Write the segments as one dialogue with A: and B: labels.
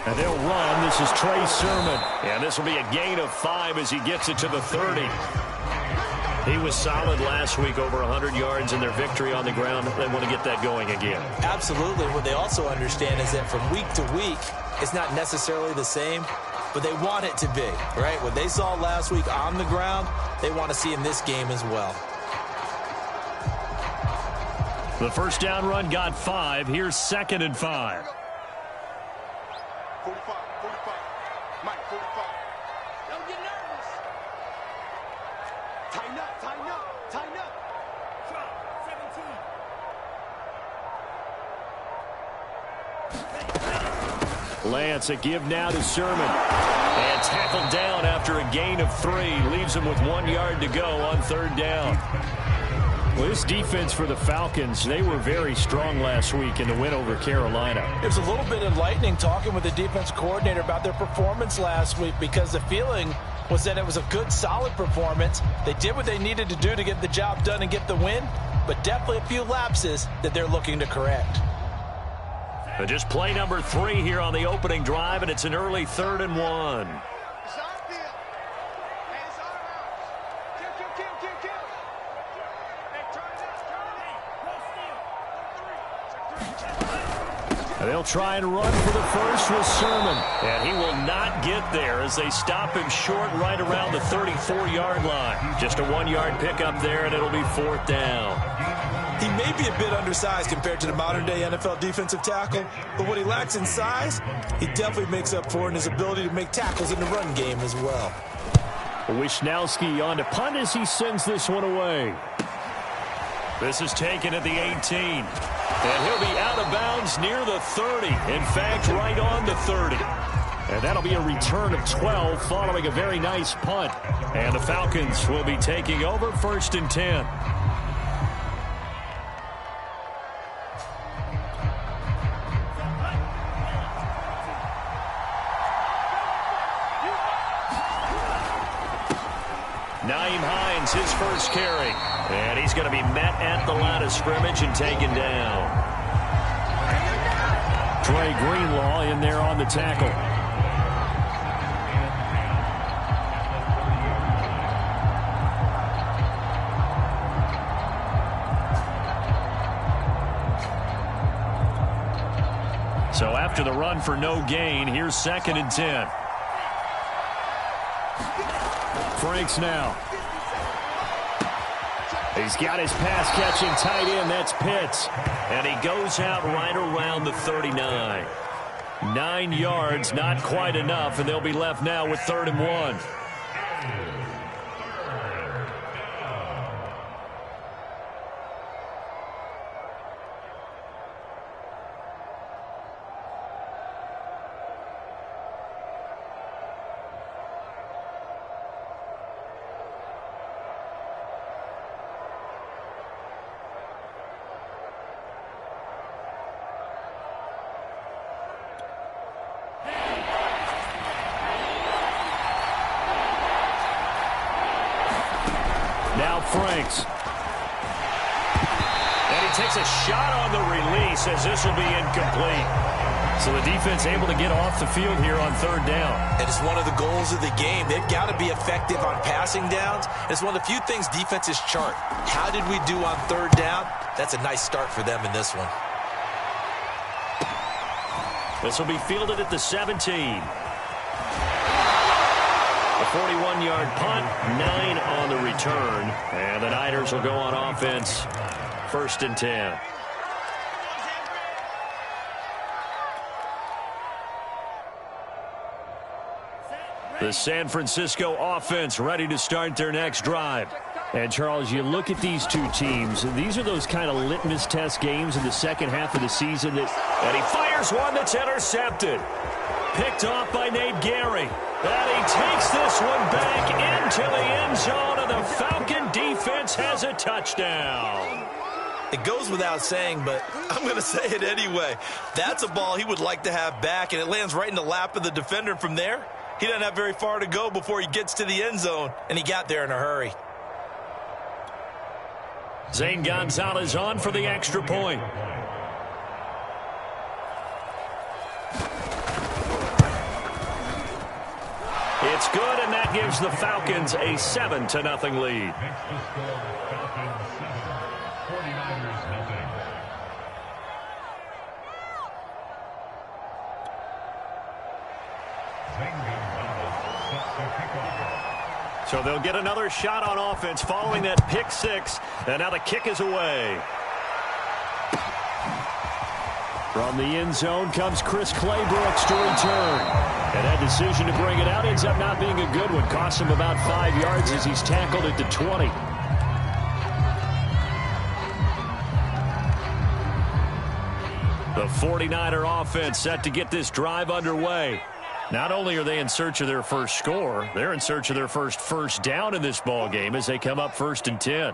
A: And they'll run. This is Trey Sermon. And this will be a gain of 5 as he gets it to the 30. He was solid last week, over 100 yards in their victory on the ground. They want to get that going again.
B: Absolutely. What they also understand is that from week to week, it's not necessarily the same, but they want it to be, right? What they saw last week on the ground, they want to see in this game as well.
A: The first down run got 5. Here's 2nd and 5.
C: 45, 45. Mike, 45. Don't get nervous. Tighten up, tighten up, tighten up.
A: 17. Lance, a give now to Sermon. And tackled down after a gain of 3. Leaves him with 1 yard to go on 3rd down. Well, this defense for the Falcons, they were very strong last week in the win over Carolina.
B: It was a little bit enlightening talking with the defense coordinator about their performance last week, because the feeling was that it was a good, solid performance. They did what they needed to do to get the job done and get the win, but definitely a few lapses that they're looking to correct.
A: But just play number 3 here on the opening drive, and it's an early 3rd and 1. They'll try and run for the first with Sermon. And he will not get there as they stop him short right around the 34-yard line. Just a 1-yard pickup there, and it'll be 4th down.
B: He may be a bit undersized compared to the modern-day NFL defensive tackle, but what he lacks in size, he definitely makes up for in his ability to make tackles in the run game as well.
A: Wisnowski on to punt as he sends this one away. This is taken at the 18. And he'll be out of bounds near the 30. In fact, right on the 30. And that'll be a return of 12 following a very nice punt. And the Falcons will be taking over 1st and 10. Nyheim Hines, his first carry. And he's going to be met at the line of scrimmage and taken down. Trey Greenlaw in there on the tackle. So after the run for no gain, here's 2nd and 10. Franks now. He's got his pass-catching tight end. That's Pitts. And he goes out right around the 39. 9 yards, not quite enough, and they'll be left now with 3rd and 1. Now Franks. And he takes a shot on the release as this will be incomplete. So the defense able to get off the field here on 3rd down.
B: And it's one of the goals of the game. They've got to be effective on passing downs. It's one of the few things defenses chart. How did we do on 3rd down? That's a nice start for them in this one.
A: This will be fielded at the 17. A 41-yard punt, 9 on the return. And the Niners will go on offense, 1st and 10. The San Francisco offense ready to start their next drive. And, Charles, you look at these two teams, these are those kind of litmus test games in the second half of the season. And he fires one that's intercepted. Picked off by Nate Gary. And he takes this one back into the end zone, and the Falcon defense has a touchdown.
B: It goes without saying, but I'm going to say it anyway. That's a ball he would like to have back, and it lands right in the lap of the defender from there. He doesn't have very far to go before he gets to the end zone, and he got there in a hurry.
A: Zane Gonzalez on for the extra point. It's good, and that gives the Falcons a 7-0 lead. So they'll get another shot on offense following that pick six, and now the kick is away. From the end zone comes Chris Claybrooks to return. And that decision to bring it out ends up not being a good one. Costs him about 5 yards as he's tackled at the 20. The 49er offense set to get this drive underway. Not only are they in search of their first score, they're in search of their first down in this ball game as they come up 1st and 10.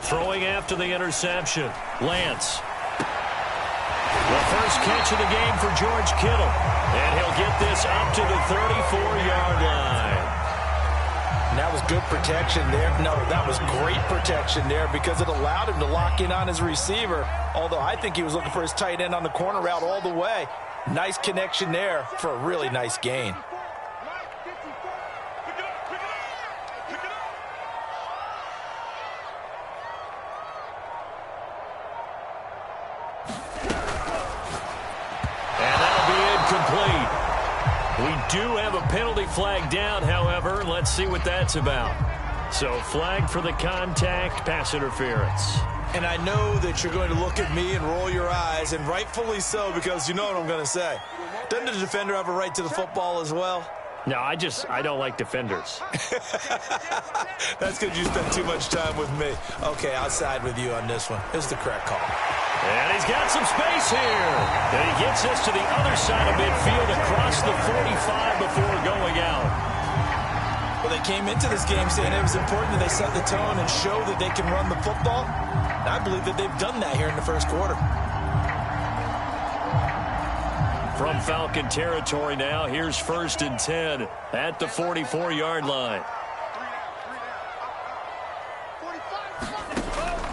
A: Throwing after the interception, Lance. The first catch of the game for George Kittle. And he'll get this up to the 34-yard line.
B: And that was good protection there. No, that was great protection there because it allowed him to lock in on his receiver. Although I think he was looking for his tight end on the corner route all the way. Nice connection there for a really nice gain.
A: Do have a penalty flag down, however. Let's see what that's about. So flag for the contact, pass interference.
B: And I know that you're going to look at me and roll your eyes, and rightfully so, because you know what I'm going to say. Doesn't the defender have a right to the football as well?
A: No, I don't like defenders.
B: That's because you spend too much time with me. Okay, I'll side with you on this one. It's the correct call.
A: And he's got some space here. And he gets us to the other side of midfield across the 45 before going out.
B: Well, they came into this game saying it was important that they set the tone and show that they can run the football. And I believe that they've done that here in the first quarter.
A: From Falcon territory now, here's 1st and 10 at the 44-yard line.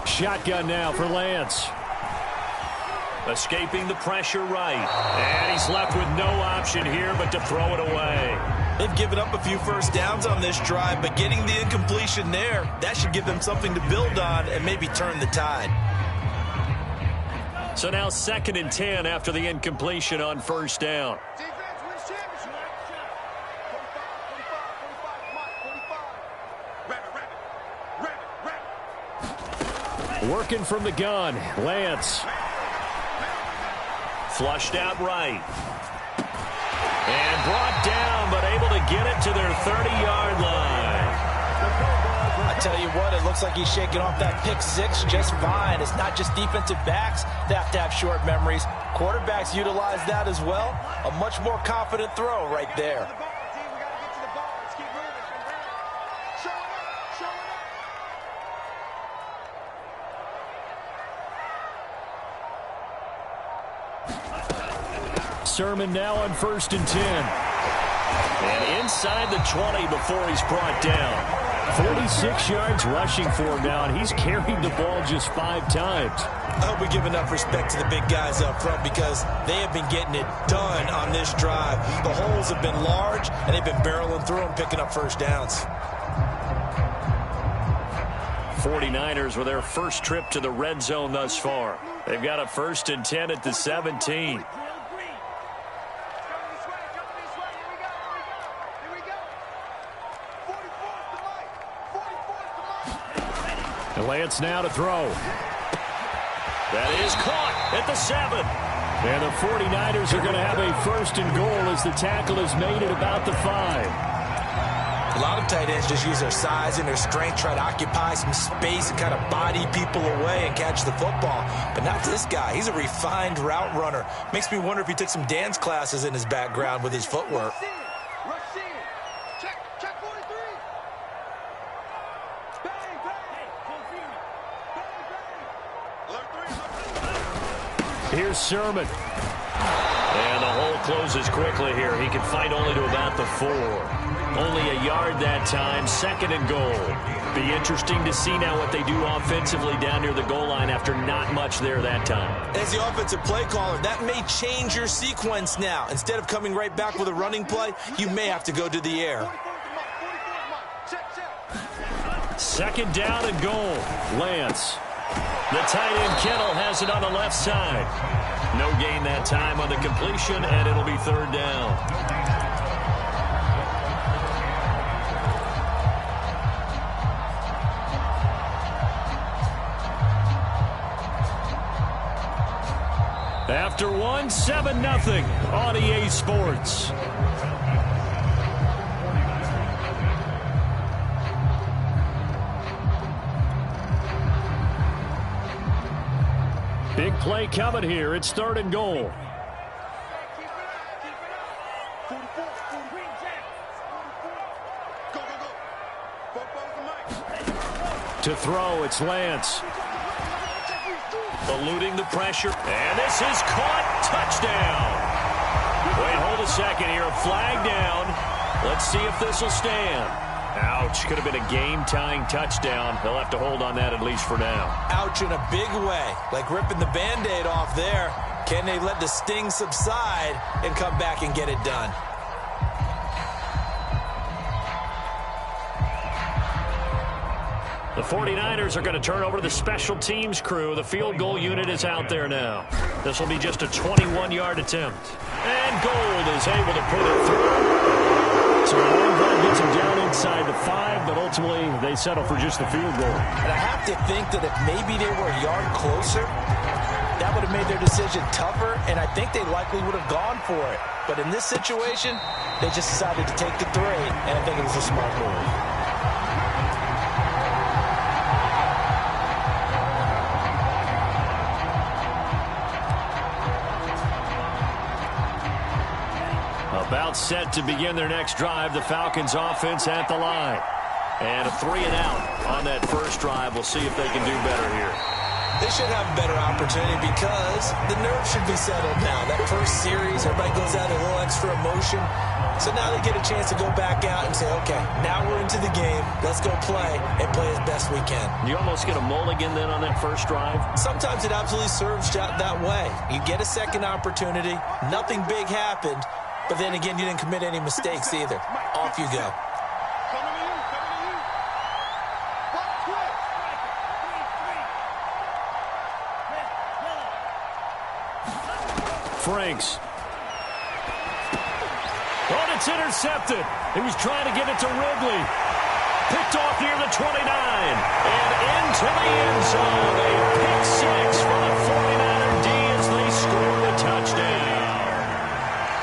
A: Shotgun now for Lance. Escaping the pressure right. And he's left with no option here but to throw it away.
B: They've given up a few first downs on this drive, but getting the incompletion there, that should give them something to build on and maybe turn the tide.
A: So now 2nd and 10 after the incompletion on 1st down. Working from the gun, Lance. Flushed out right. And brought down, but able to get it to their 30-yard line.
B: I tell you what, it looks like he's shaking off that pick six just fine. It's not just defensive backs that have to have short memories. Quarterbacks utilize that as well. A much more confident throw right there.
A: Sermon now on 1st and 10. And inside the 20 before he's brought down. 46 yards rushing for him now, and he's carried the ball just 5 times.
B: I hope we give enough respect to the big guys up front because they have been getting it done on this drive. The holes have been large, and they've been barreling through them, picking up first downs.
A: 49ers with their first trip to the red zone thus far. They've got a 1st and 10 at the 17. Lance now to throw. That is caught at the 7. And the 49ers are going to have a 1st and goal as the tackle is made at about the 5.
B: A lot of tight ends just use their size and their strength, try to occupy some space and kind of body people away and catch the football. But not this guy. He's a refined route runner. Makes me wonder if he took some dance classes in his background with his footwork.
A: Here's Sermon. And the hole closes quickly here. He can fight only to about the 4. Only a yard that time. 2nd and goal. Be interesting to see now what they do offensively down near the goal line after not much there that time.
B: As the offensive play caller, that may change your sequence now. Instead of coming right back with a running play, you may have to go to the air.
A: Second down and goal. Lance. The tight end Kittle has it on the left side. No gain that time on the completion, and it'll be third down. After one, 7-0 on EA Sports. Big play coming here. It's third and goal. To throw, it's Lance. Eluding the pressure. And this is caught. Touchdown. Wait, hold a second here. A flag down. Let's see if this will stand. Ouch. Could have been a game-tying touchdown. They'll have to hold on that at least for now.
B: Ouch in a big way. Like ripping the Band-Aid off there. Can they let the sting subside and come back and get it done?
A: The 49ers are going to turn over to the special teams crew. The field goal unit is out there now. This will be just a 21-yard attempt. And Gold is able to put it through. So the long ball gets him down inside the 5, but ultimately they settle for just the field goal.
B: And I have to think that if maybe they were a yard closer, that would have made their decision tougher, and I think they likely would have gone for it. But in this situation, they just decided to take the 3, and I think it was a smart move.
A: About set to begin their next drive, the Falcons offense at the line. And a 3 and out on that first drive. We'll see if they can do better here.
B: They should have a better opportunity because the nerves should be settled now. That first series, everybody goes out a little extra emotion. So now they get a chance to go back out and say, okay, now we're into the game. Let's go play and play as best we can.
A: You almost get a mulligan then on that first drive?
B: Sometimes it absolutely serves that way. You get a second opportunity. Nothing big happened. But then again, you didn't commit any mistakes either. Off you go.
A: Franks. Oh, it's intercepted. He was trying to get it to Ridley. Picked off near the 29. And into the end zone. A pick 6 for the 49er D as they score the touchdown.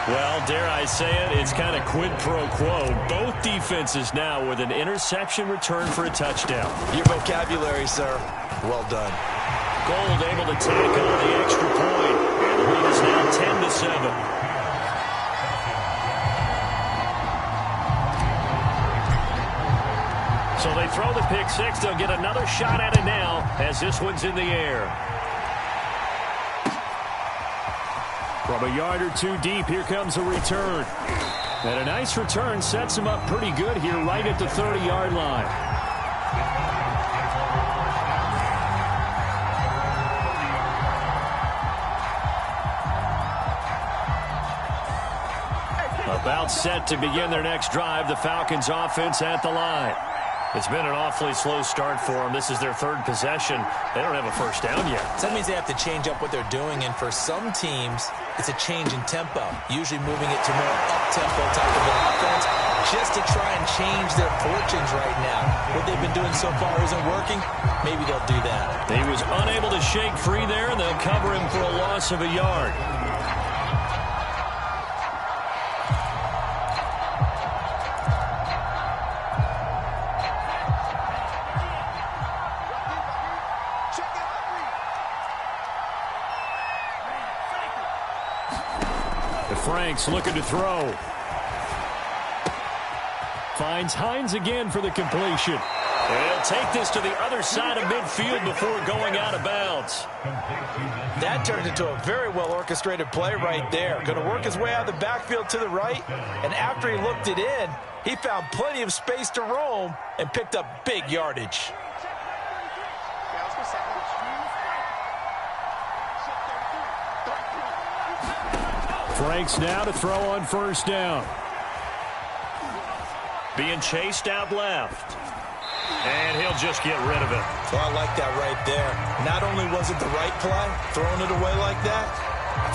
A: Well, dare I say it, it's kind of quid pro quo. Both defenses now with an interception return for a touchdown.
B: Your vocabulary, sir. Well done.
A: Gold able to tack on the extra point. And the lead is now 10-7. So they throw the pick 6. They'll get another shot at it now as this one's in the air. From a yard or 2 deep, here comes a return. And a nice return sets him up pretty good here right at the 30-yard line. About set to begin their next drive, the Falcons offense at the line. It's been an awfully slow start for them. This is their 3rd possession. They don't have a first down yet.
B: So that means they have to change up what they're doing, and for some teams, it's a change in tempo, usually moving it to more up-tempo type of an offense, just to try and change their fortunes right now. What they've been doing so far isn't working. Maybe they'll do that.
A: He was unable to shake free there, and they'll cover him for a loss of a yard. Franks looking to throw. Finds Hines again for the completion. And take this to the other side of midfield before going out of bounds.
B: That turned into a very well-orchestrated play right there. Going to work his way out of the backfield to the right, and after he looked it in, he found plenty of space to roam and picked up big yardage.
A: Franks now to throw on first down. Being chased out left. And he'll just get rid of it.
B: Well, I like that right there. Not only was it the right play, throwing it away like that,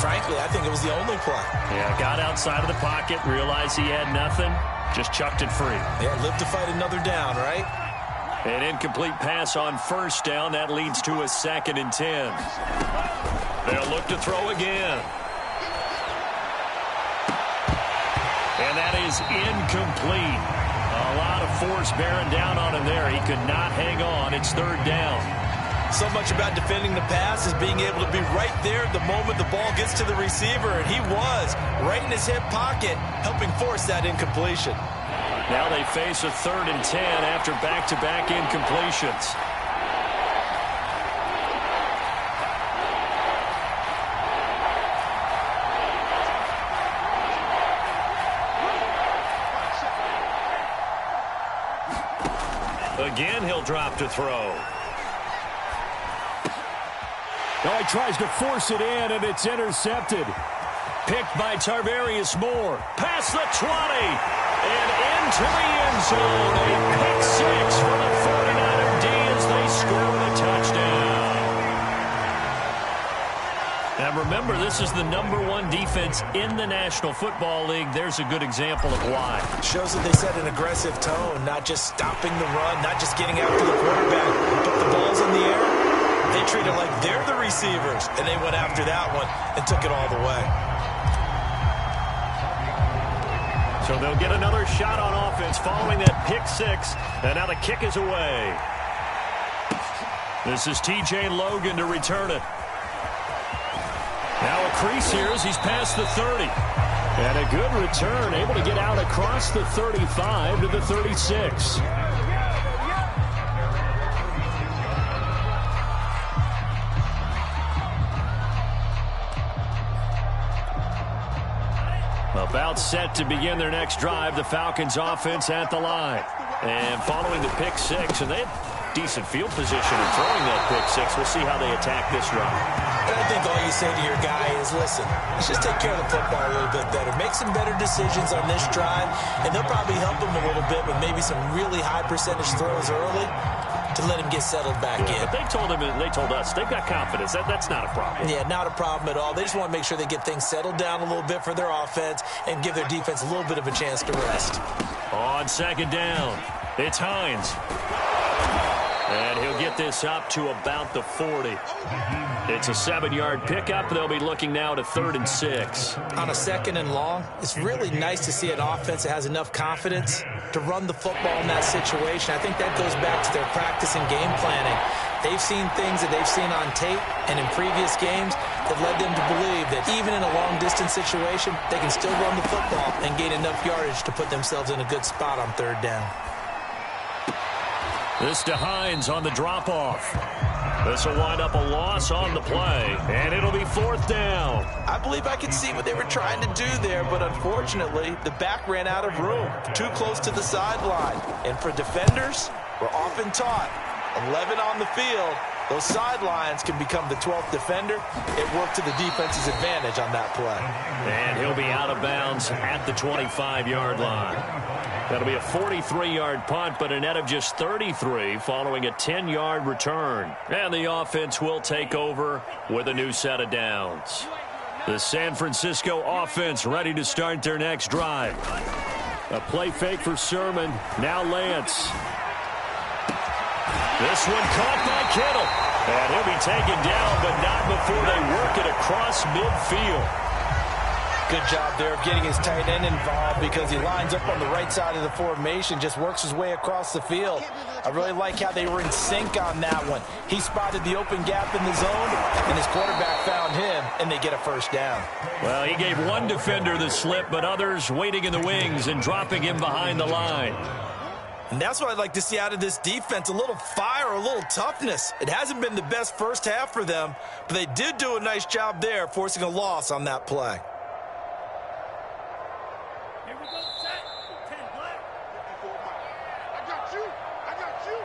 B: frankly, I think it was the only play.
A: Yeah, got outside of the pocket, realized he had nothing, just chucked it free.
B: Yeah, live to fight another down, right?
A: An incomplete pass on first down. That leads to a 2nd and 10. They'll look to throw again. And that is incomplete. A lot of force bearing down on him there. He could not hang on. It's 3rd down.
B: So much about defending the pass is being able to be right there the moment the ball gets to the receiver, and he was right in his hip pocket, helping force that incompletion.
A: Now they face a 3rd and 10 after back-to-back incompletions. Again, he'll drop to throw. Oh, he tries to force it in, and it's intercepted. Picked by Tarvarius Moore. Past the 20. And into the end zone. A pick 6 for the 49er D as they score with a touchdown. And remember, this is the #1 defense in the National Football League. There's a good example of why.
B: Shows that they set an aggressive tone, not just stopping the run, not just getting after the quarterback, but the ball's in the air. They treat it like they're the receivers, and they went after that one and took it all the way.
A: So they'll get another shot on offense following that pick 6, and now the kick is away. This is T.J. Logan to return it. Now a crease here as he's past the 30. And a good return, able to get out across the 35 to the 36. About set to begin their next drive, the Falcons offense at the line. And following the pick 6, and they had decent field position in throwing that pick 6. We'll see how they attack this run.
B: And I think all you say to your guy is, listen, let's just take care of the football a little bit better. Make some better decisions on this drive, and they'll probably help him a little bit with maybe some really high percentage throws early to let him get settled back in.
A: But they told him, and they told us, they've got confidence. That's not a problem.
B: Yeah, not a problem at all. They just want to make sure they get things settled down a little bit for their offense and give their defense a little bit of a chance to rest.
A: On 2nd down, it's Hines. And he'll get this up to about the 40. It's a 7-yard pickup. They'll be looking now to 3rd and 6.
B: On a 2nd and long, it's really nice to see an offense that has enough confidence to run the football in that situation. I think that goes back to their practice and game planning. They've seen things that they've seen on tape and in previous games that led them to believe that even in a long-distance situation, they can still run the football and gain enough yardage to put themselves in a good spot on 3rd down.
A: This to Hines on the drop-off. This will wind up a loss on the play, and it'll be 4th down.
B: I believe I could see what they were trying to do there, but unfortunately, the back ran out of room, too close to the sideline. And for defenders, we're often taught, 11 on the field, those sidelines can become the 12th defender. It worked to the defense's advantage on that play.
A: And he'll be out of bounds at the 25-yard line. That'll be a 43-yard punt, but a net of just 33 following a 10-yard return. And the offense will take over with a new set of downs. The San Francisco offense ready to start their next drive. A play fake for Sermon. Now Lance. This one caught by Kittle. And he'll be taken down, but not before they work it across midfield.
B: Good job there of getting his tight end involved because he lines up on the right side of the formation, just works his way across the field. I really like how they were in sync on that one. He spotted the open gap in the zone, and his quarterback found him, and they get a 1st down.
A: Well, he gave one defender the slip, but others waiting in the wings and dropping him behind the line.
B: And that's what I'd like to see out of this defense, a little fire, a little toughness. It hasn't been the best first half for them, but they did do a nice job there, forcing a loss on that play.
C: Here we go, set. 10 black. 54 Mike. I got you. I got you.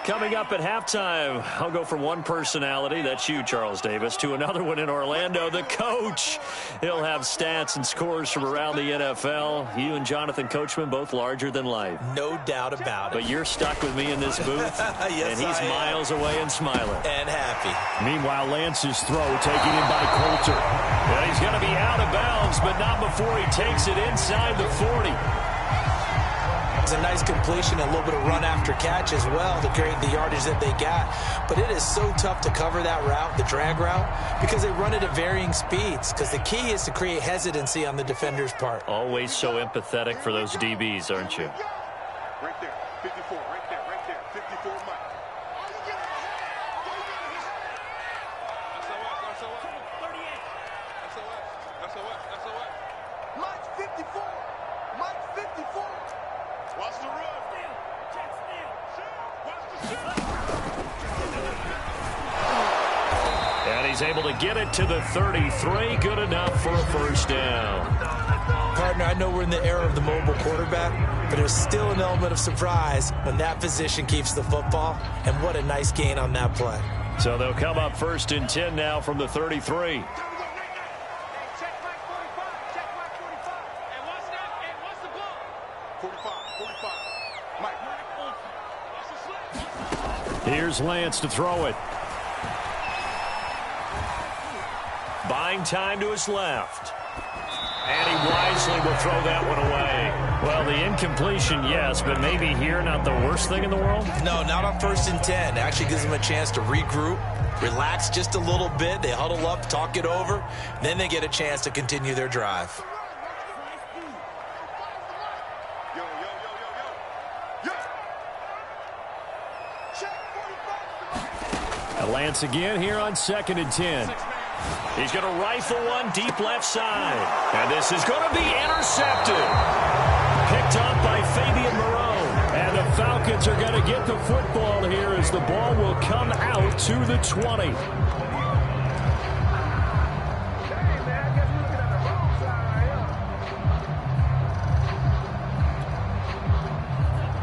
A: Coming up at halftime, I'll go from one personality, that's you, Charles Davis, to another one in Orlando, the coach. He'll have stats and scores from around the NFL. You and Jonathan Coachman, both larger than life.
B: No doubt about it.
A: But you're stuck with me in this booth,
B: yes,
A: and he's miles away and smiling.
B: And happy.
A: Meanwhile, Lance's throw taken in by Coulter. And he's going to be out of bounds, but not before he takes it inside the 40.
B: It's a nice completion, a little bit of run after catch as well to create the yardage that they got. But it is so tough to cover that route, the drag route, because they run it at varying speeds. Because the key is to create hesitancy on the defender's part.
A: Always so empathetic for those DBs, aren't you?
C: Right there. 54. Right there. Right there. 54 Mike. Mike 54. Mike 54. Watch the run. Check steal. Watch the shot.
A: And he's able to get it to the 33. Good enough for a first down.
B: Partner, I know we're in the era of the mobile quarterback, but there's still an element of surprise when that position keeps the football. And what a nice gain on that play.
A: So they'll come up 1st and 10 now from the 33. Here's Lance to throw it. Buying time to his left. And he wisely will throw that one away. Well, the incompletion, yes, but maybe here not the worst thing in the world?
B: No, not on 1st and 10. It actually gives them a chance to regroup, relax just a little bit. They huddle up, talk it over. Then they get a chance to continue their drive.
A: Lance again here on 2nd and 10. He's going to rifle one deep left side. And this is going to be intercepted. Picked up by Fabian Moreau. And the Falcons are going to get the football here as the ball will come out to the 20.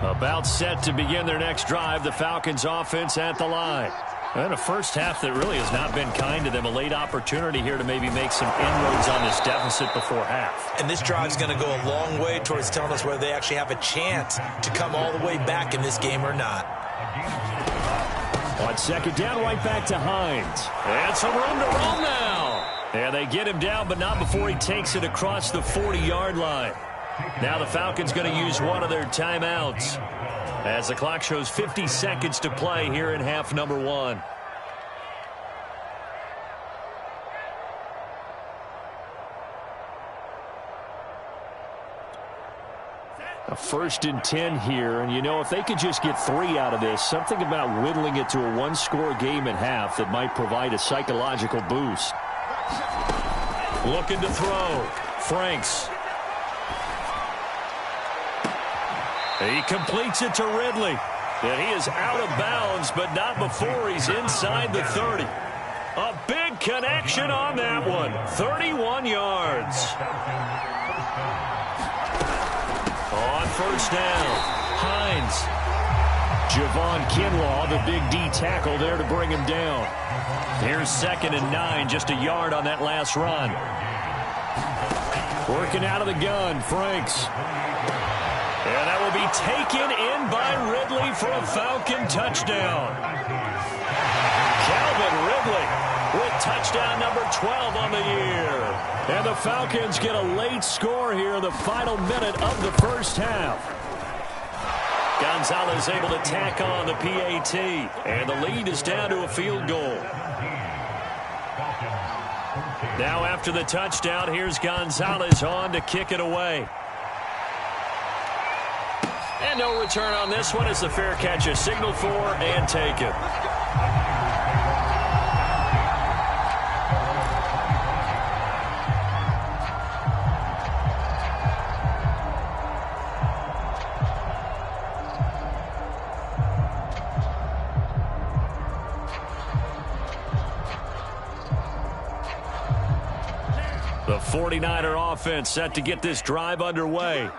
A: About set to begin their next drive, the Falcons offense at the line. And a first half that really has not been kind to them. A late opportunity here to maybe make some inroads on this deficit before half.
B: And this drive is going to go a long way towards telling us whether they actually have a chance to come all the way back in this game or not.
A: On 2nd down, right back to Hines. And some room to roll now. And they get him down, but not before he takes it across the 40-yard line. Now the Falcons going to use one of their timeouts as the clock shows 50 seconds to play here in half number 1. A 1st and 10 here, and you know, if they could just get 3 out of this, something about whittling it to a one-score game at half that might provide a psychological boost. Looking to throw. Franks. He completes it to Ridley. And he is out of bounds, but not before he's inside the 30. A big connection on that one. 31 yards. On 1st down, Hines. Javon Kinlaw, the big D tackle there to bring him down. Here's 2nd and 9, just a yard on that last run. Working out of the gun, Franks. And that will be taken in by Ridley for a Falcon touchdown. Calvin Ridley with touchdown number 12 on the year. And the Falcons get a late score here in the final minute of the first half. Gonzalez able to tack on the PAT. And the lead is down to a field goal. Now after the touchdown, here's Gonzalez on to kick it away. And no return on this one as the fair catch is signaled for and taken. 49er offense set to get this drive underway.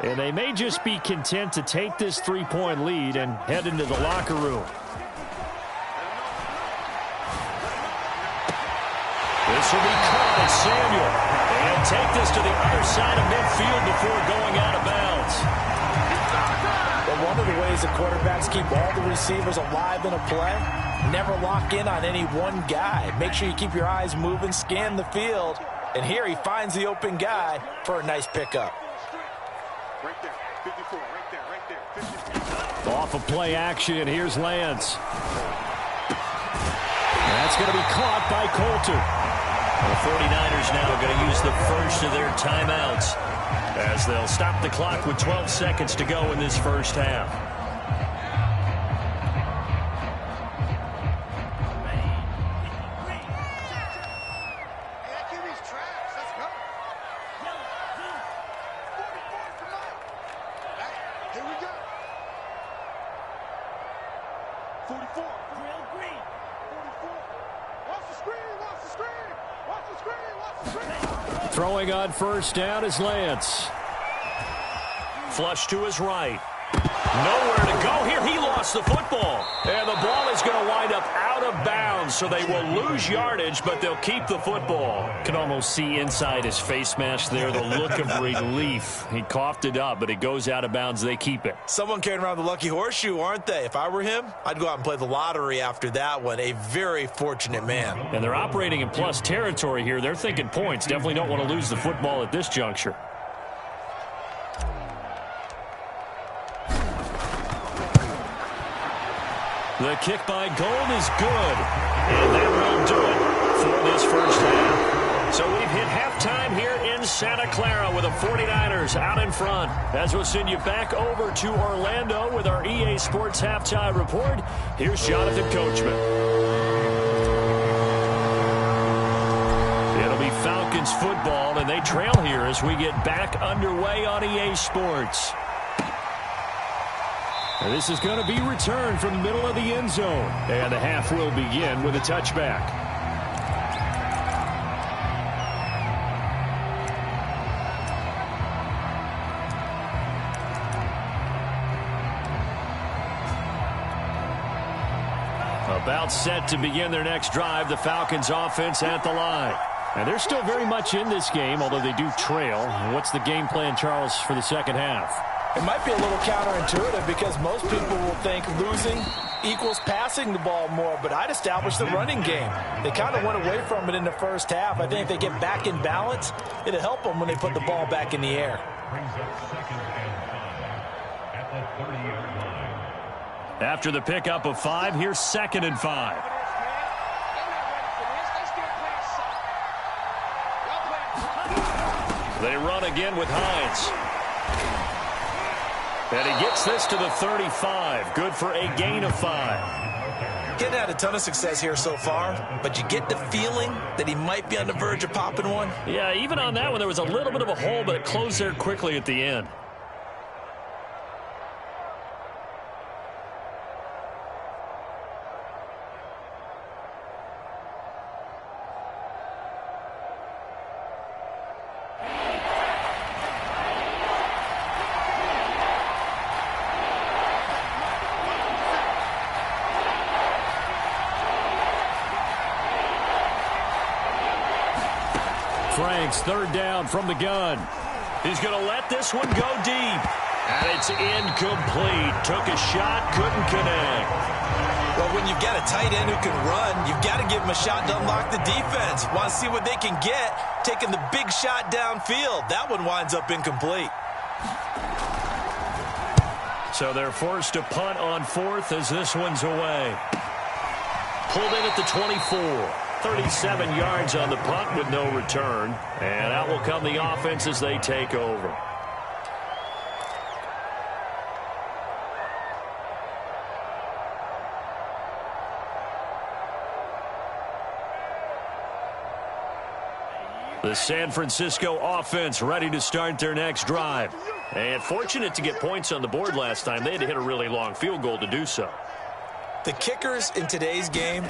A: And they may just be content to take this 3-point lead and head into the locker room. This will be caught as Samuel. And take this to the other side of midfield before going out of bounds.
B: Well, one of the ways the quarterbacks keep all the receivers alive in a play, never lock in on any one guy. Make sure you keep your eyes moving, scan the field. And here he finds the open guy for a nice pickup.
C: Right there, 54, right there, 54.
A: Off of play action, here's Lance. That's going to be caught by Coulter. The 49ers now are going to use the first of their timeouts as they'll stop the clock with 12 seconds to go in this first half.
C: Here we go. 44. 44. Watch the screen, watch the screen. Watch the screen, watch the screen.
A: Throwing on first down is Lance. Flush to his right. Nowhere to go here. He lost the football. And the ball is going to wind up out of bounds, so they will lose yardage, but they'll keep the football. Can almost see inside his face mask there the look of relief. He coughed it up, but it goes out of bounds. They keep it.
B: Someone carrying around the lucky horseshoe, aren't they? If I were him, I'd go out and play the lottery after that one. A very fortunate man.
A: And they're operating in plus territory here. They're thinking points. Definitely don't want to lose the football at this juncture. The kick by Gold is good. And that will do it for this first half. So we've hit halftime here in Santa Clara with the 49ers out in front. As we'll send you back over to Orlando with our EA Sports Halftime Report, here's Jonathan Coachman. It'll be Falcons football, and they trail here as we get back underway on EA Sports. And this is going to be returned from the middle of the end zone. And the half will begin with a touchback. About set to begin their next drive, the Falcons offense at the line. And they're still very much in this game, although they do trail. What's the game plan, Charles, for the second half?
B: It might be a little counterintuitive because most people will think losing equals passing the ball more, but I'd establish the running game. They kind of went away from it in the first half. I think if they get back in balance, it'll help them when they put the ball back in the air.
A: After the pickup of 5, here's 2nd and 5. They run again with Hines. And he gets this to the 35. Good for a gain of 5.
B: Getting had a ton of success here so far, but you get the feeling that he might be on the verge of popping one.
A: Yeah, even on that one, there was a little bit of a hole, but it closed there quickly at the end. Franks, 3rd down from the gun. He's going to let this one go deep. And it's incomplete. Took a shot, couldn't connect.
B: Well, when you've got a tight end who can run, you've got to give him a shot to unlock the defense. Want to see what they can get, taking the big shot downfield. That one winds up incomplete.
A: So they're forced to punt on 4th as this one's away. Pulled in at the 24. 37 yards on the punt with no return. And out will come the offense as they take over. The San Francisco offense ready to start their next drive. And fortunate to get points on the board last time. They had to hit a really long field goal to do so.
B: The kickers in today's game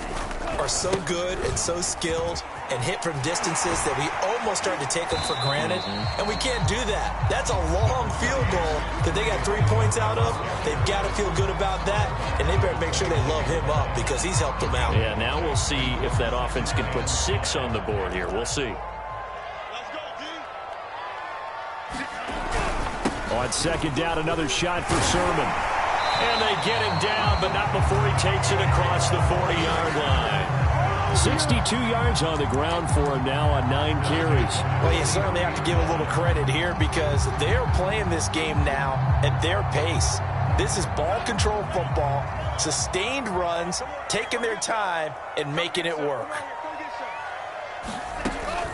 B: are so good and so skilled and hit from distances that we almost start to take them for granted, and we can't do that. That's a long field goal that they got 3 points out of. They've got to feel good about that, and they better make sure they love him up because he's helped them out.
A: Yeah, now we'll see if that offense can put 6 on the board here. We'll see.
C: Let's go, D.
A: On second down, another shot for Sermon. And they get him down, but not before he takes it across the 40-yard line. 62 yards on the ground for him now on 9 carries.
B: Well, you certainly have to give a little credit here because they're playing this game now at their pace. This is ball control football, sustained runs, taking their time, and making it work.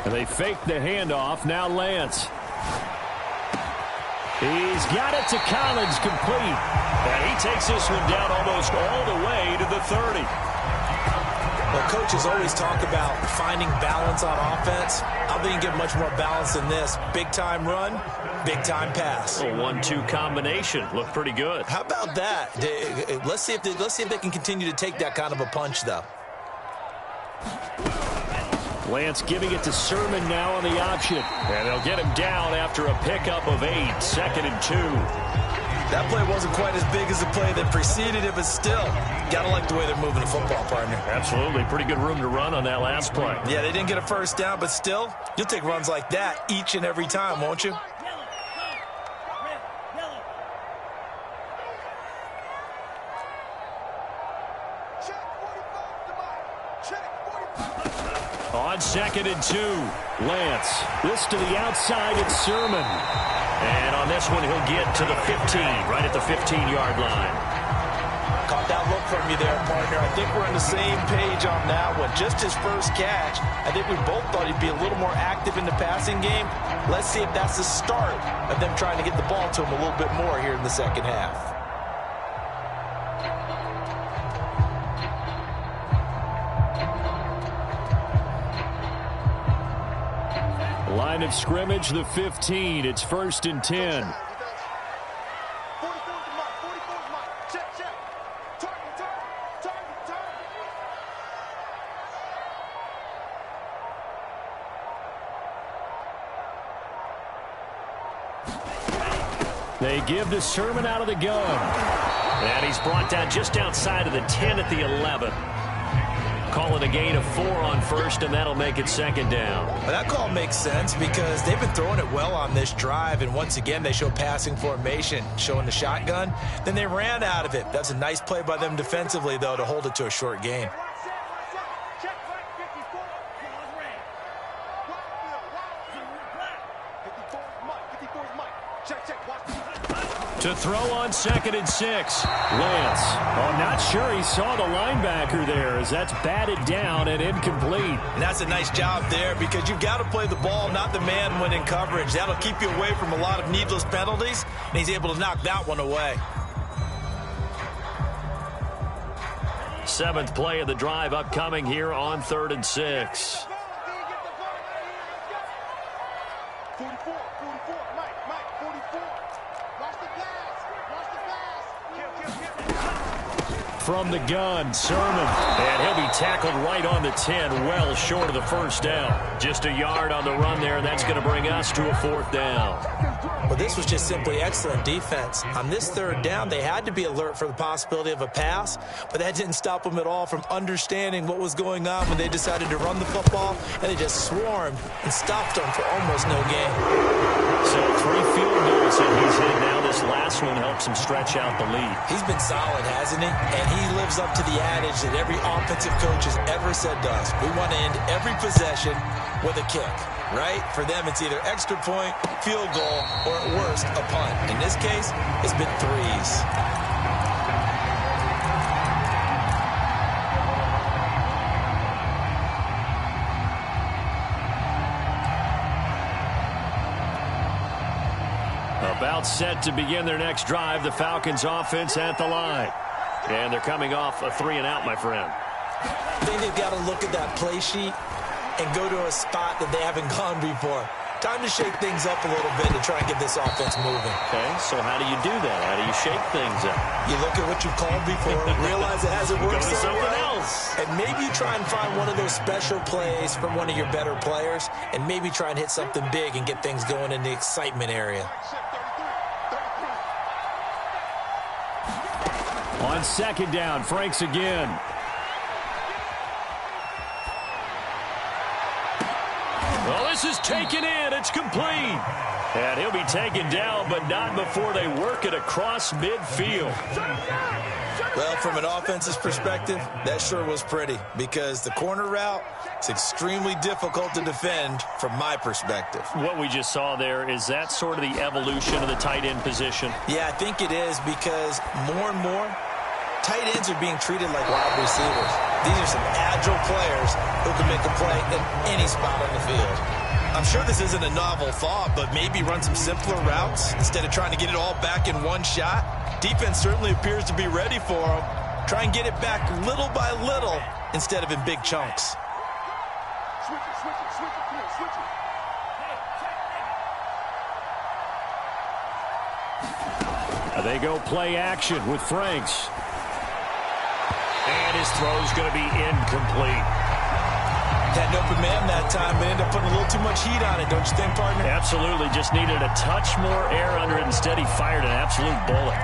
A: And they fake the handoff. Now Lance. He's got it to Collins, complete. And he takes this one down almost all the way to the 30.
B: Well, coaches always talk about finding balance on offense. I don't think you get much more balance than this. Big-time run, big-time pass.
A: A 1-2 combination. Looked pretty good.
B: How about that? Let's see if they can continue to take that kind of a punch, though.
A: Lance giving it to Sermon now on the option. And they'll get him down after a pickup of 8. 2nd and 2.
B: That play wasn't quite as big as the play that preceded it, but still, gotta like the way they're moving the football, partner.
A: Absolutely. Pretty good room to run on that last play.
B: Yeah, they didn't get a first down, but still, you'll take runs like that each and every time, won't you?
A: On 2nd and 2, Lance. This to the outside, it's Sermon. And on this one, he'll get to the 15, right at the 15-yard line.
B: Caught that look from you there, partner. I think we're on the same page on that one. Just his first catch, I think we both thought he'd be a little more active in the passing game. Let's see if that's the start of them trying to get the ball to him a little bit more here in the second half.
A: Line of scrimmage, the 15. It's 1st and 10. They give to Sermon out of the gun. And he's brought down just outside of the 10 at the 11. Call it a gain of 4 on first, and that'll make it 2nd down.
B: Well, that call makes sense because they've been throwing it well on this drive, and once again, they show passing formation, showing the shotgun. Then they ran out of it. That's a nice play by them defensively, though, to hold it to a short gain.
A: To throw on 2nd and 6. Lance. Oh, not sure he saw the linebacker there as that's batted down and incomplete.
B: And that's a nice job there because you've got to play the ball, not the man when in coverage. That'll keep you away from a lot of needless penalties, and he's able to knock that one away.
A: 7th play of the drive upcoming here on 3rd and 6.
C: 44, Mike, 44. Watch the pass.
A: From the gun, Sermon. And he'll be tackled right on the 10, well short of the first down. Just a yard on the run there, and that's going to bring us to a 4th down.
B: Well, this was just simply excellent defense. On this 3rd down, they had to be alert for the possibility of a pass, but that didn't stop them at all from understanding what was going on when they decided to run the football, and they just swarmed and stopped them for almost no gain.
A: So 3 field goals that he's hit now. This last one helps him stretch out the lead.
B: He's been solid, hasn't he? And he lives up to the adage that every offensive coach has ever said to us. We want to end every possession with a kick, right? For them, it's either extra point, field goal, or at worst, a punt. In this case, it's been 3s.
A: About set to begin their next drive, the Falcons offense at the line. And they're coming off a 3-and-out, my friend.
B: I think they've got to look at that play sheet and go to a spot that they haven't gone before. Time to shake things up a little bit to try and get this offense moving.
A: Okay, so how do you do that? How do you shake things up?
B: You look at what you've called before, realize it hasn't worked
A: Go to something else.
B: is. And maybe you try and find one of those special plays from one of your better players, and maybe try and hit something big and get things going in the excitement area.
A: On second down, Franks again. Well, this is taken in. It's complete. And he'll be taken down, but not before they work it across midfield.
B: Well, from an offense's perspective, that sure was pretty, because the corner route is extremely difficult to defend from my perspective.
A: What we just saw there, is that sort of the evolution of the tight end position?
B: Yeah, I think it is, because more and more, tight ends are being treated like wide receivers. These are some agile players who can make a play in any spot on the field. I'm sure this isn't a novel thought, but maybe run some simpler routes instead of trying to get it all back in one shot. Defense certainly appears to be ready for them. Try and get it back little by little instead of in big chunks.
C: Switch it, come on, switch it.
A: They go play action with Franks. And his throw's going to be incomplete.
B: Had an open man that time, but ended up putting a little too much heat on it, don't you think, partner?
A: Absolutely. Just needed a touch more air under it. Instead, he fired an absolute bullet.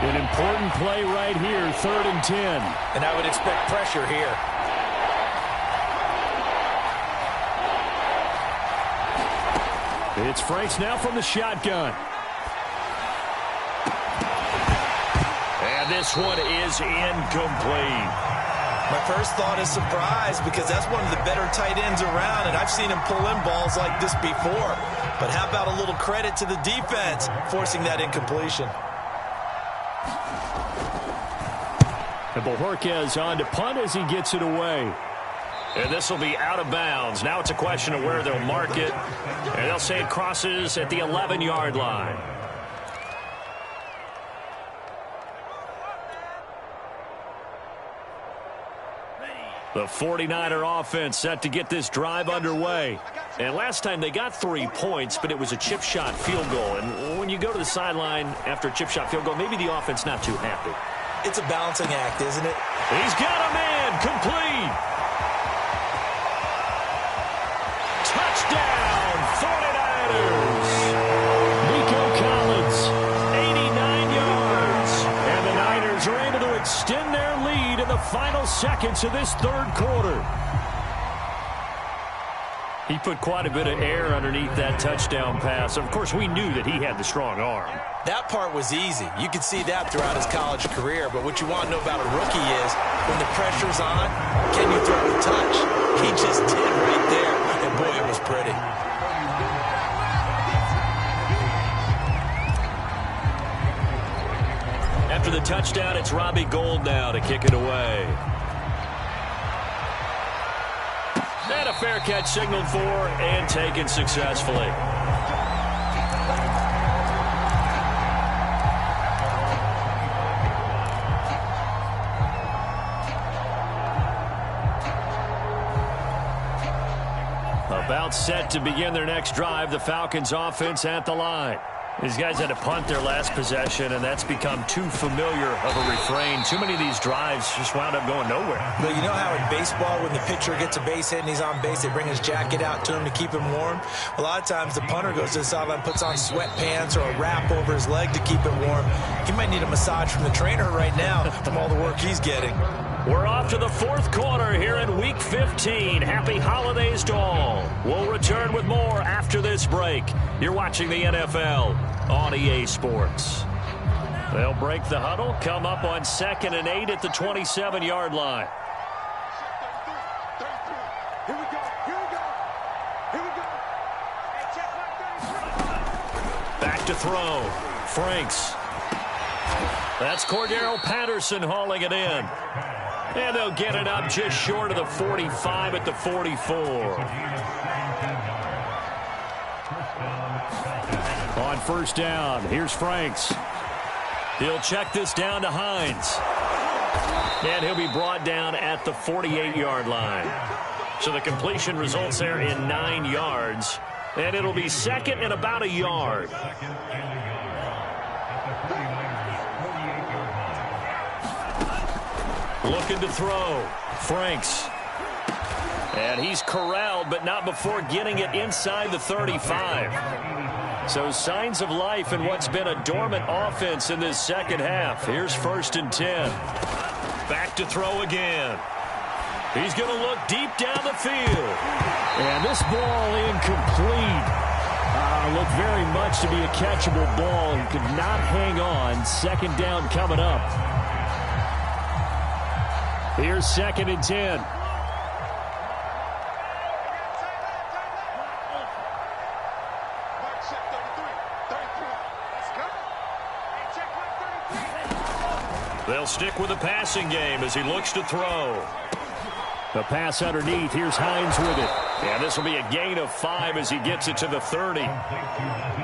A: An important play right here, 3rd and 10.
B: And I would expect pressure here.
A: It's Franks now from the shotgun. And this one is incomplete.
B: My first thought is surprise, because that's one of the better tight ends around, and I've seen him pull in balls like this before. But how about a little credit to the defense forcing that incompletion?
A: And Bojorquez on to punt as he gets it away. And this will be out of bounds. Now it's a question of where they'll mark it. And they'll say it crosses at the 11-yard line. The 49er offense set to get this drive underway. And last time they got 3 points, but it was a chip shot field goal. And when you go to the sideline after a chip shot field goal, maybe the offense not too happy.
B: It's a balancing act, isn't it?
A: He's got a man, complete. Touchdown, 49ers. Nico Collins, 89 yards. And the Niners are able to extend their lead in the final seconds of this 3rd quarter. He put quite a bit of air underneath that touchdown pass. Of course, we knew that he had the strong arm.
B: That part was easy. You could see that throughout his college career. But what you want to know about a rookie is, when the pressure's on, can you throw a touch? He just did right there. And boy, it was pretty.
A: After the touchdown, it's Robbie Gould now to kick it away. And a fair catch signaled for and taken successfully. About set to begin their next drive, the Falcons offense at the line. These guys had to punt their last possession, and that's become too familiar of a refrain. Too many of these drives just wound up going nowhere.
B: But you know how in baseball, when the pitcher gets a base hit and he's on base, they bring his jacket out to him to keep him warm? A lot of times the punter goes to the sideline, puts on sweatpants or a wrap over his leg to keep it warm. He might need a massage from the trainer right now from all the work he's getting.
A: We're off to the 4th quarter here in Week 15. Happy holidays to all. We'll return with more after this break. You're watching the NFL on EA Sports. They'll break the huddle, come up on 2nd and 8 at the 27-yard line.
C: Here we go.
A: Back to throw. Franks. That's Cordero Patterson hauling it in. And they'll get it up just short of the 45 at the 44. On 1st down, here's Franks. He'll check this down to Hines. And he'll be brought down at the 48-yard line. So the completion results there in 9 yards. And it'll be second and about a yard. Looking to throw. Franks. And he's corralled, but not before getting it inside the 35. So signs of life in what's been a dormant offense in this second half. Here's 1st and 10. Back to throw again. He's going to look deep down the field. And this ball incomplete. Looked very much to be a catchable ball and could not hang on. 2nd down coming up. Here's 2nd and 10. They'll stick with the passing game as he looks to throw. The pass underneath. Here's Hines with it. And this will be a gain of 5 as he gets it to the 30.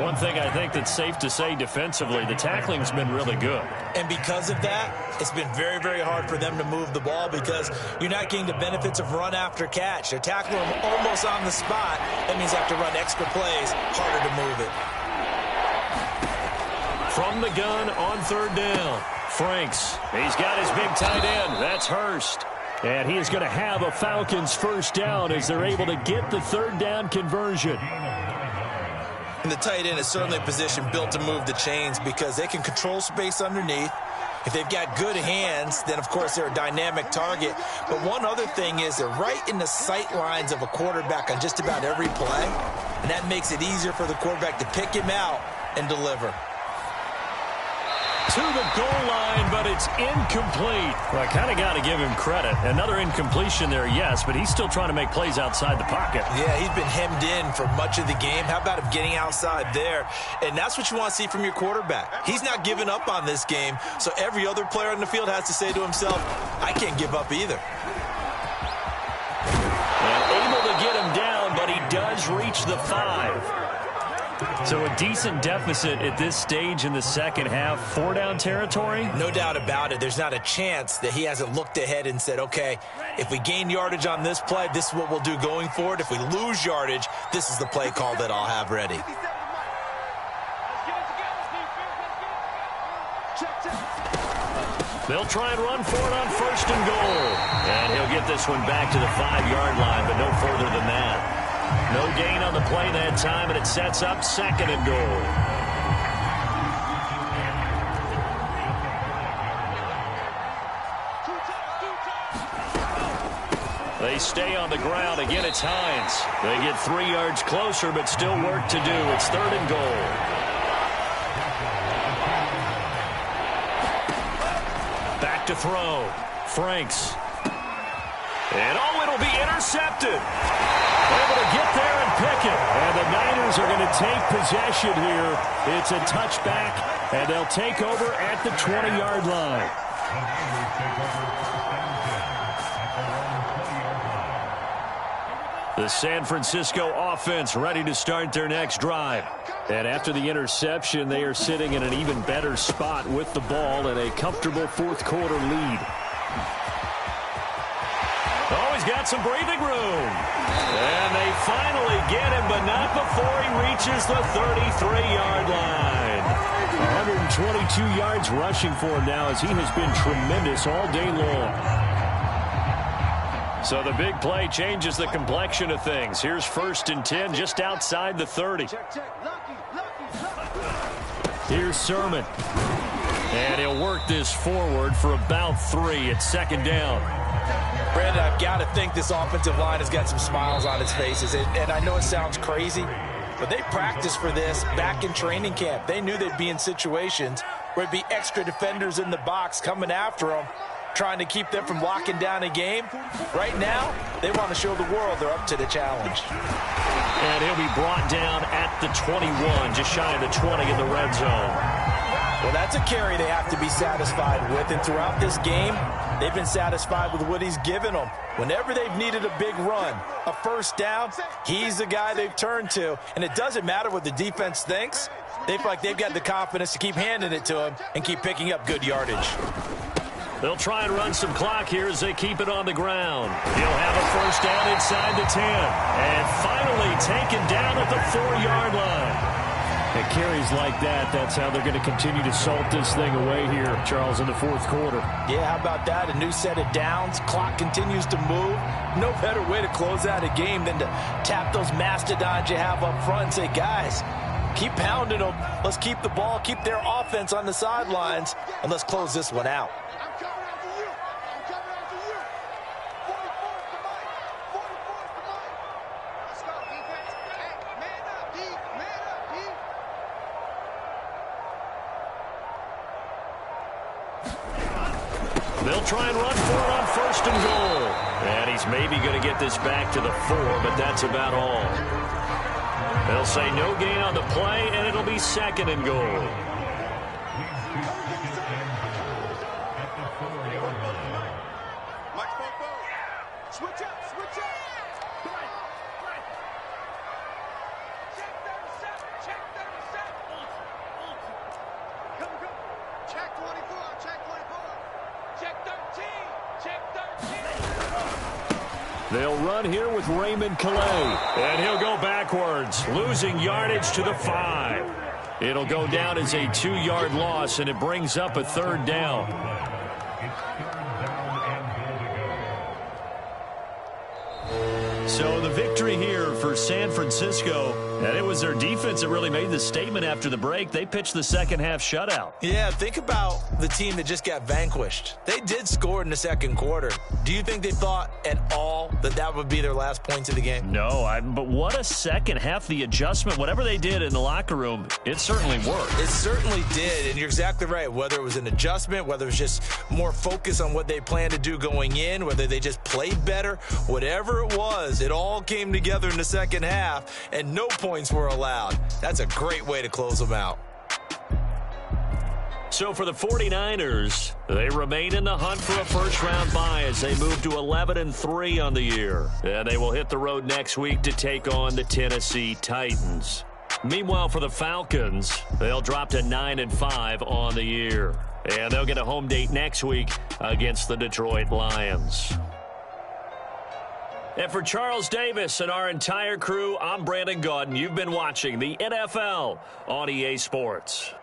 A: One thing I think that's safe to say defensively, the tackling's been really good.
B: And because of that, it's been very, very hard for them to move the ball because you're not getting the benefits of run after catch. They're tackling them almost on the spot. That means they have to run extra plays, harder to move it.
A: From the gun on 3rd down. Franks. He's got his big tight end. That's Hurst. And he is going to have a Falcons 1st down as they're able to get the 3rd down conversion.
B: And the tight end is certainly a position built to move the chains because they can control space underneath. If they've got good hands, then, of course, they're a dynamic target. But one other thing is they're right in the sight lines of a quarterback on just about every play. And that makes it easier for the quarterback to pick him out and deliver.
A: To the goal line, but it's incomplete. Well, I kind of got to give him credit. Another incompletion there, yes, but he's still trying to make plays outside the pocket.
B: Yeah, he's been hemmed in for much of the game. How about him getting outside there? And that's what you want to see from your quarterback. He's not giving up on this game, so every other player on the field has to say to himself, I can't give up either.
A: And able to get him down, but he does reach the 5. So a decent deficit at this stage in the second half. 4-down territory?
B: No doubt about it. There's not a chance that he hasn't looked ahead and said, okay, if we gain yardage on this play, this is what we'll do going forward. If we lose yardage, this is the play call that I'll have ready.
A: They'll try and run for it on 1st and goal. And he'll get this one back to the 5-yard line, but no further than that. No gain on the play that time, and it sets up 2nd and goal. They stay on the ground. Again, it's Hines. They get 3 yards closer, but still work to do. It's 3rd and goal. Back to throw. Franks. And it'll be intercepted. Able to get there and pick it. And the Niners are going to take possession here. It's a touchback, and they'll take over at the 20-yard line. The San Francisco offense ready to start their next drive. And after the interception, they are sitting in an even better spot with the ball and a comfortable 4th quarter lead. Oh, he's got some breathing room. And they finally get him, but not before he reaches the 33-yard line. 122 yards rushing for him now as he has been tremendous all day long. So the big play changes the complexion of things. Here's 1st and 10 just outside the 30. Here's Sermon. And he'll work this forward for about 3 at 2nd down.
B: Brandon, I've got to think this offensive line has got some smiles on its faces. And I know it sounds crazy, but they practiced for this back in training camp. They knew they'd be in situations where it'd be extra defenders in the box coming after them, trying to keep them from locking down a game. Right now, they want to show the world they're up to the challenge.
A: And he'll be brought down at the 21, just shy of the 20 in the red zone.
B: Well, that's a carry they have to be satisfied with, and throughout this game, they've been satisfied with what he's given them. Whenever they've needed a big run, a 1st down, he's the guy they've turned to. And it doesn't matter what the defense thinks. They feel like they've got the confidence to keep handing it to him and keep picking up good yardage.
A: They'll try and run some clock here as they keep it on the ground. He'll have a first down inside the 10. And finally taken down at the 4-yard line. And carries like that, that's how they're going to continue to salt this thing away here, Charles, in the fourth quarter.
B: Yeah, how about that? A new set of downs. Clock continues to move. No better way to close out a game than to tap those mastodons you have up front and say, guys, keep pounding them. Let's keep the ball, keep their offense on the sidelines, and let's close this one out.
C: I'm coming after you. I'm coming after you. 44's the mic. 44's the mic. Let's go, defense. Hey, man up, D. Man up, D.
A: They'll try and run for it on first and goal. And he's maybe going to get this back to the 4, but that's about all. They'll say no gain on the play, and it'll be second and goal.
C: Switch up, switch up. Check 37, check 37. Come. Check 24, check 24. Check 13, check 13.
A: They'll run here with Raymond Calais. And he'll go backwards, losing yardage to the 5. It'll go down as a 2-yard loss, and it brings up a third down. So the victory here for San Francisco, and it was their defense that really made the statement after the break. They pitched the second half shutout.
B: Yeah, think about the team that just got vanquished. They did score in the second quarter. Do you think they thought at all that that would be their last points of the game?
A: No, but what a second half. The adjustment, whatever they did in the locker room, it certainly worked.
B: It certainly did, and you're exactly right. Whether it was an adjustment, whether it was just more focus on what they planned to do going in, whether they just played better, whatever it was, it all came together in the second half, and no points were allowed. That's a great way to close them out.
A: So for the 49ers, they remain in the hunt for a first-round bye as they move to 11-3 on the year. And they will hit the road next week to take on the Tennessee Titans. Meanwhile, for the Falcons, they'll drop to 9-5 on the year. And they'll get a home date next week against the Detroit Lions. And for Charles Davis and our entire crew, I'm Brandon Gaudin. You've been watching the NFL on EA Sports.